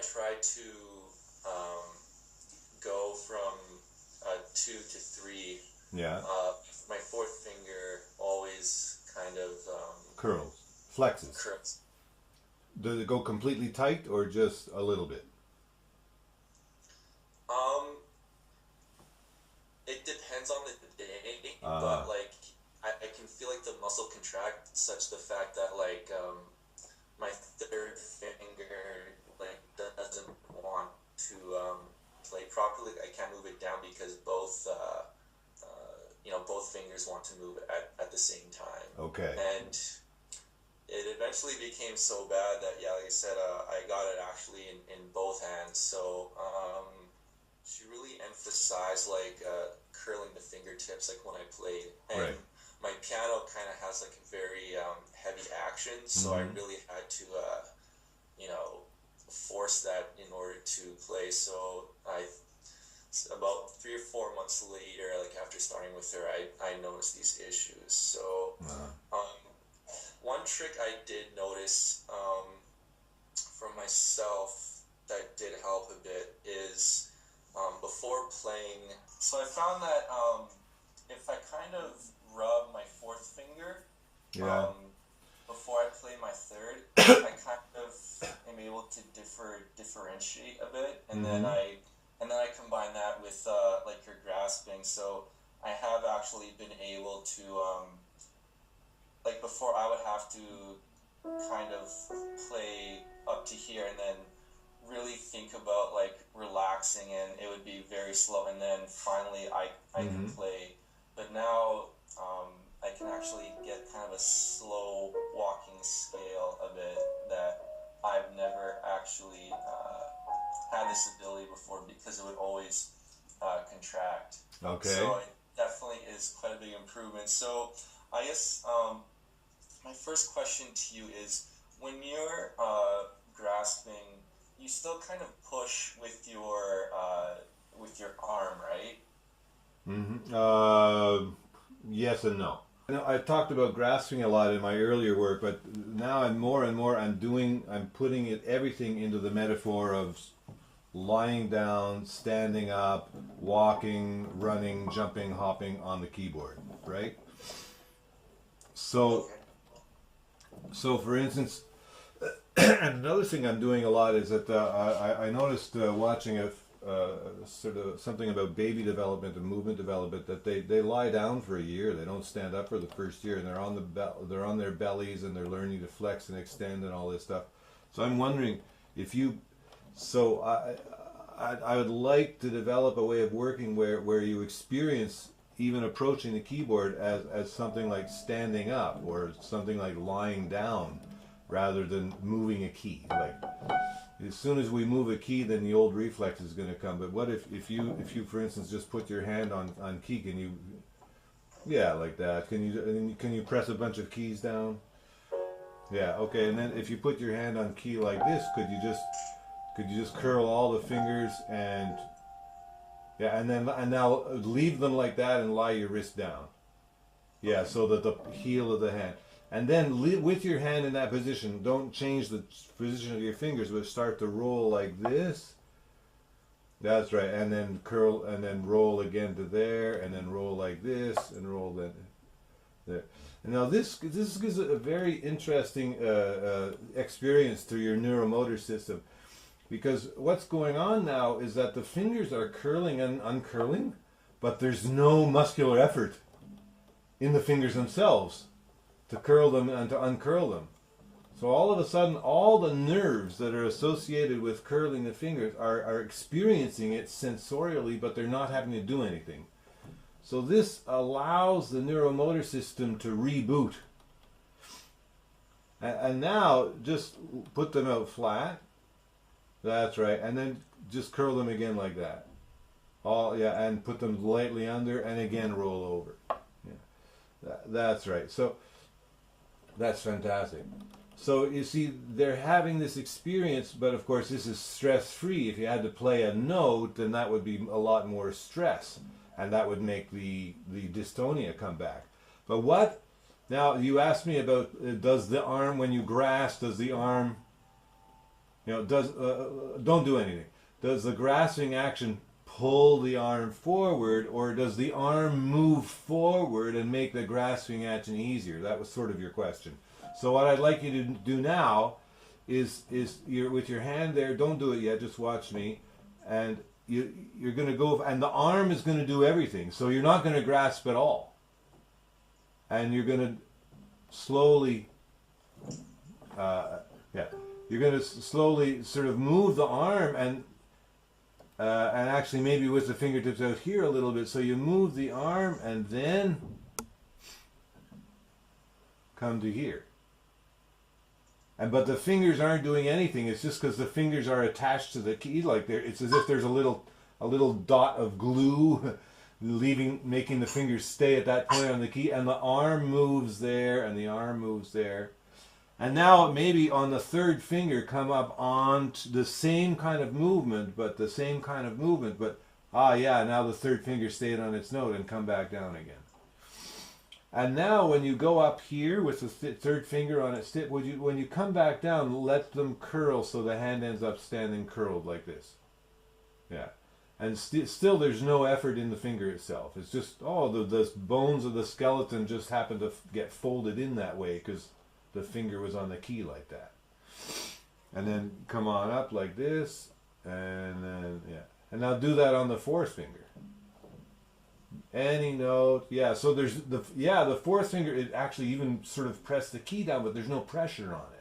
try to go from 2 to 3. Yeah. My fourth finger always kind of Curls. Flexes. curls. Does it go completely tight or just a little bit? Um, it depends on the day, but like I can feel like the muscle contract such the fact that like my third finger like doesn't want to play properly. I can't move it down because both fingers want to move at the same time. Okay. And it eventually became so bad that, yeah, like I said, I got it actually in both hands. So she really emphasized like curling the fingertips like when I played. And Right. my piano kind of has like a very heavy action, so I really had to force that in order to play. So about 3 or 4 months later, like after starting with her, I noticed these issues. So one trick I did notice for myself that did help a bit is before playing. So I found that if I kind of rub my fourth finger before I play my third, I kind of am able to differentiate a bit, and then I combine that with like your grasping. So I have actually been able to like before I would have to kind of play up to here and then really think about like relaxing, and it would be very slow, and then finally I can play. But now I can actually get kind of a slow walking scale a bit that I've never actually had this ability before because it would always contract. Okay. So it definitely is quite a big improvement. So I guess my first question to you is, when you're grasping, you still kind of push with your arm, right? Yes and no. I talked about grasping a lot in my earlier work, but now I'm more and more I'm putting everything into the metaphor of lying down, standing up, walking, running, jumping, hopping on the keyboard, right? So for instance, and another thing I'm doing a lot is that I noticed watching a sort of something about baby development and movement development, that they lie down for a year. They don't stand up for the first year, and they're on their bellies, and they're learning to flex and extend and all this stuff. So I'm wondering if you. So I would like to develop a way of working where you experience even approaching the keyboard as something like standing up or something like lying down, rather than moving a key. Like, as soon as we move a key, then the old reflex is going to come. But what if you for instance just put your hand on key? Can you? Yeah, like that. Can you press a bunch of keys down? Yeah. Okay. And then if you put your hand on key like this, could you just curl all the fingers and now leave them like that and lie your wrist down. Yeah, so that the heel of the hand. And then with your hand in that position, don't change the position of your fingers, but start to roll like this. That's right. And then curl, and then roll again to there, and then roll like this, and roll then there. And now this gives a very interesting experience to your neuromotor system, because what's going on now is that the fingers are curling and uncurling, but there's no muscular effort in the fingers themselves to curl them and to uncurl them. So all of a sudden, all the nerves that are associated with curling the fingers are experiencing it sensorially, but they're not having to do anything. So this allows the neuromotor system to reboot. And now just put them out flat. That's right. And then just curl them again like that. And put them lightly under, and again roll over. Yeah. That's right. So that's fantastic. So you see, they're having this experience, but of course this is stress-free. If you had to play a note, then that would be a lot more stress, and that would make the dystonia come back. But what? Now, you asked me about, does the arm, when you grasp, does the arm... You know, don't do anything. Does the grasping action pull the arm forward, or does the arm move forward and make the grasping action easier? That was sort of your question. So what I'd like you to do now is you're with your hand there. Don't do it yet. Just watch me, and you're going to go, and the arm is going to do everything. So you're not going to grasp at all, and you're going to slowly, you're going to slowly sort of move the arm and actually maybe with the fingertips out here a little bit. So you move the arm and then come to here. But the fingers aren't doing anything. It's just because the fingers are attached to the key, like there. It's as if there's a little dot of glue, making the fingers stay at that point on the key, and the arm moves there, and the arm moves there, and now maybe on the third finger come up on the same kind of movement, but now the third finger stayed on its note and come back down again. And now when you go up here with the third finger on its tip, when you come back down, let them curl so the hand ends up standing curled like this. Yeah. And still there's no effort in the finger itself. It's just, the bones of the skeleton just happen to get folded in that way because the finger was on the key like that. And then come on up like this, and then, And now do that on the fourth finger. Any note, so there's the fourth finger, it actually even sort of pressed the key down, but there's no pressure on it.